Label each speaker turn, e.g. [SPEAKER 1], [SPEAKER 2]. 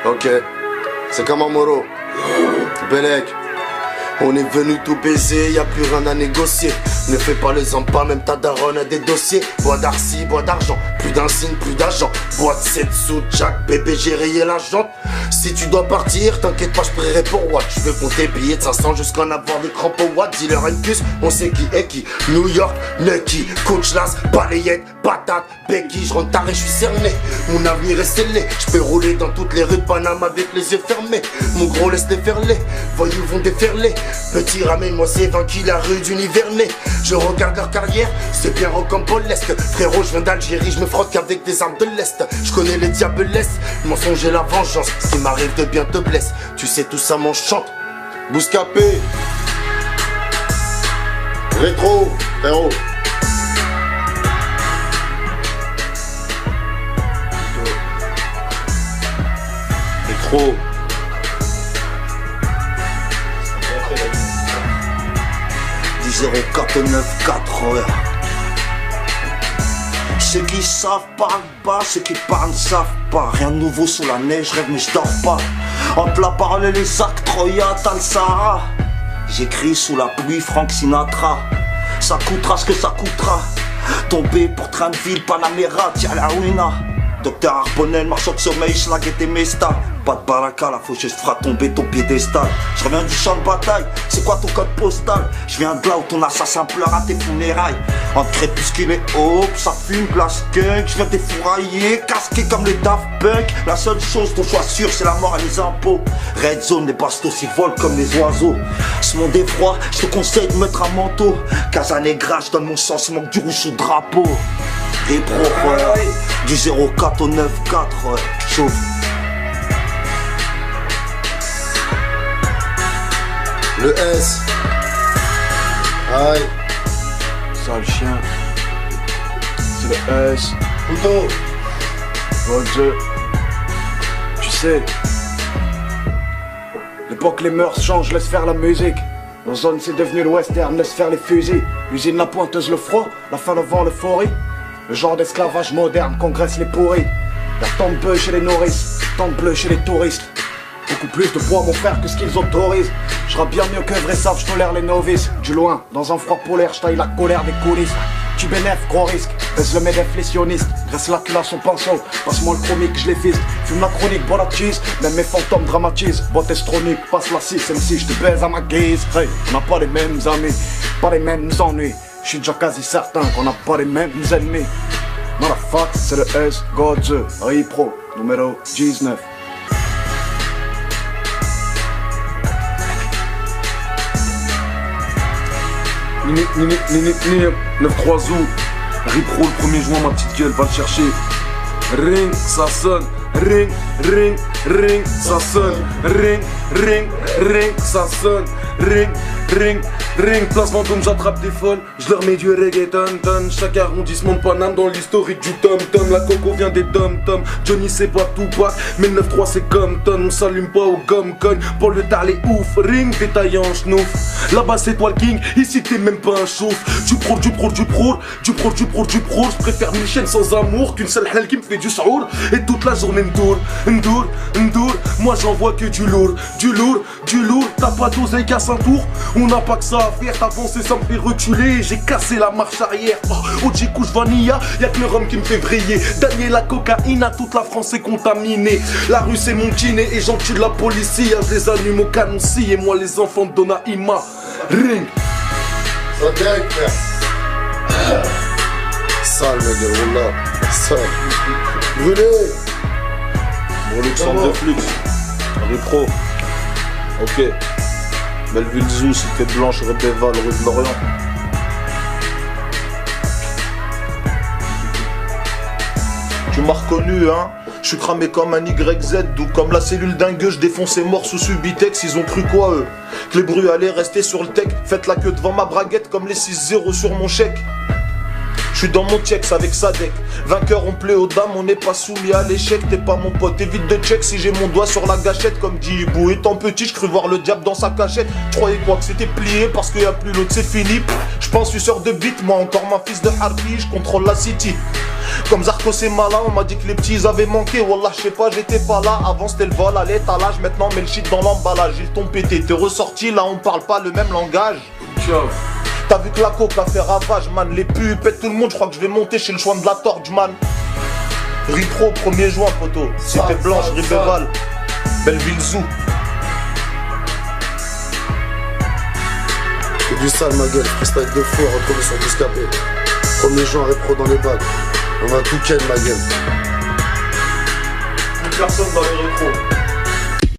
[SPEAKER 1] Ok, c'est comme un Moro. Belek, on est venu tout baiser, y a plus rien à négocier. Ne fais pas les pas, même ta daronne a des dossiers. Bois d'arcy, bois d'argent, plus d'insigne, plus d'agent. Bois de 7 sous, Jack, bébé, j'ai rayé la jante. Si tu dois partir, t'inquiète pas, je prierai pour Watt. Je veux compter billets de 500 jusqu'à en avoir des crampes au Watt. Dealer Incus, on sait qui est qui. New York, Nucky, Coach Las, balayette, patate, Becky. Je rentre tard et je suis cerné, mon avenir est scellé. Je peux rouler dans toutes les rues de Panama avec les yeux fermés. Mon gros laisse-les faire les voyous vont déferler. Petit ramène-moi c'est vaincu la rue du Nivernais. Je regarde leur carrière, c'est bien rocambolesque. Frérot, je viens d'Algérie, je me frotte qu'avec des armes de l'Est. Je connais les diablesses, le mensonge et la vengeance. Ce qui m'arrive de bien te blesse, tu sais tout ça m'enchante. Bouscapé, rétro, frérot. Rétro. Du 0494 heures. Ceux qui savent parlent pas, ceux qui parlent ne savent pas. Rien de nouveau sous la neige, rêve mais je dors pas. Entre la parole et les actes, Troya, t'as le Sahara. J'écris sous la pluie, Frank Sinatra. Ça coûtera ce que ça coûtera. Tomber pour train de ville, Panamera, tia la ruina. Docteur Arbonnel, marchand de sommeil, schlag et Mesta. Pas de baraka, la faucheuse fera tomber ton piédestal. Je reviens du champ de bataille, c'est quoi ton code postal? Je viens de là où ton assassin pleure à tes funérailles. Entre crépuscule et aube, ça fume, glace skunk. Je viens défourailler, casqué comme les Daft Punk. La seule chose dont je sois sûr, c'est la mort et les impôts. Red zone, les bastos s'y volent comme les oiseaux. Ce monde est froid, je te conseille de mettre un manteau. Casanegra, je donne mon sens, manque du rouge sous drapeau. Répro, du 04 au 94, chauffe. Le S. Aïe.
[SPEAKER 2] Sale chien. C'est le S.
[SPEAKER 1] Couteau.
[SPEAKER 2] Bon Dieu. Tu sais, l'époque les mœurs changent, laisse faire la musique. Nos zones c'est devenu le western, laisse faire les fusils. L'usine la pointeuse, le froid, la fin le vent, l'euphorie. Le genre d'esclavage moderne congresse les pourris. Y'a tant de bœufs chez les nourrices, tant de bleus chez les touristes. Beaucoup plus de bois mon frère que ce qu'ils autorisent. Je rappe bien mieux que vrai savent, je tolère les novices. Du loin, dans un froid polaire, je taille la colère des coulisses. Tu bénéf, gros risque, baisse le medef les sionistes. Graisse la cula son pinceau, passe-moi le chromique, je les fiste. Fume la chronique, bois la cheese, même mes fantômes dramatisent. Boîte estronique, passe la 6, même si je te baise à ma guise. Hey, on n'a pas les mêmes amis, pas les mêmes ennuis. Je suis déjà quasi certain qu'on n'a pas les mêmes ennemis. Non la fac, c'est le S, Godze, Repro, numéro 19.
[SPEAKER 3] Nini, 9-3 août, Repro le 1er juin, ma petite gueule, va le chercher. Ring, ça sonne, ring, ring, ring, ça sonne, ring, ring, ring, ça sonne, ring, ring, ring, place Vendôme, j'attrape des folles, je leur mets du reggaeton, ton. Chaque arrondissement de Paname dans l'historique du tom-tom. La coco vient des dom-tom, Johnny c'est pas tout pas, mais le 9-3 c'est comme ton. On s'allume pas au gomme-cogne, pour le tard les ouf, ring, détaillé en schnouf. Là-bas c'est toi le king, ici t'es même pas un chauffe. Du pro, je préfère mille chaînes sans amour qu'une seule halal qui me fait du saour. Et toute la journée m'dour, moi j'en vois que du lourd. T'as pas d'oseille qu'à Saint-Tour, on n'a pas que ça à faire. T'avancer ça me fait reculer, j'ai cassé la marche arrière. Oji couche vanilla, y'a que le rhum qui me fait vriller. Daniel la cocaïne, à toute la France est contaminée. La rue c'est mon kiné et j'en tue de la police. Je les allume au canon et moi les enfants de Donaïma. Ring.
[SPEAKER 1] Ça direct, frère. Sale, le gars, voilà. Sale. Brûlé.
[SPEAKER 4] Bon, Luxembourg de Flux. Repro. Ok. Belleville Zoo, Cité Blanche, Rébéval, rue de Lorient. Tu m'as reconnu, hein? Je suis cramé comme un YZ, d'où comme la cellule d'un gueux, je défonçais mort sous Subitex, ils ont cru quoi eux? Que les bruits allaient rester sur le tech, faites la queue devant ma braguette comme les 6-0 sur mon chèque. Je suis dans mon checks avec Sadek, Vainqueur on plaît aux dames, on n'est pas soumis à l'échec. T'es pas mon pote, évite de check si j'ai mon doigt sur la gâchette. Comme dit Hibou, étant petit, je cru voir le diable dans sa cachette. Je croyais quoi, que c'était plié parce qu'il y a plus l'autre, c'est fini. Je pense suceur de bite, moi encore ma fils de Hardy, je contrôle la city. Comme Zarco c'est malin, on m'a dit que les petits ils avaient manqué. Wallah je sais pas, j'étais pas là. Avant c'était le vol à l'étalage, maintenant mets le shit dans l'emballage. Ils t'ont pété, t'es ressorti, là on parle pas le même langage.
[SPEAKER 3] Ciao.
[SPEAKER 4] T'as vu que la coke a fait ravage, man. Les pubs pètent tout le monde, je crois que je vais monter chez le choix de la torche, man. Ripro, 1er juin, poteau. Cité Blanche, Ribeval, Belleville Zoo.
[SPEAKER 1] C'est du sale, ma gueule. Freestyle de fou à retrouver sur Discapé. 1er juin, Ripro dans les bagues. On va tout ken, ma gueule.
[SPEAKER 4] Plus personne dans les rétros.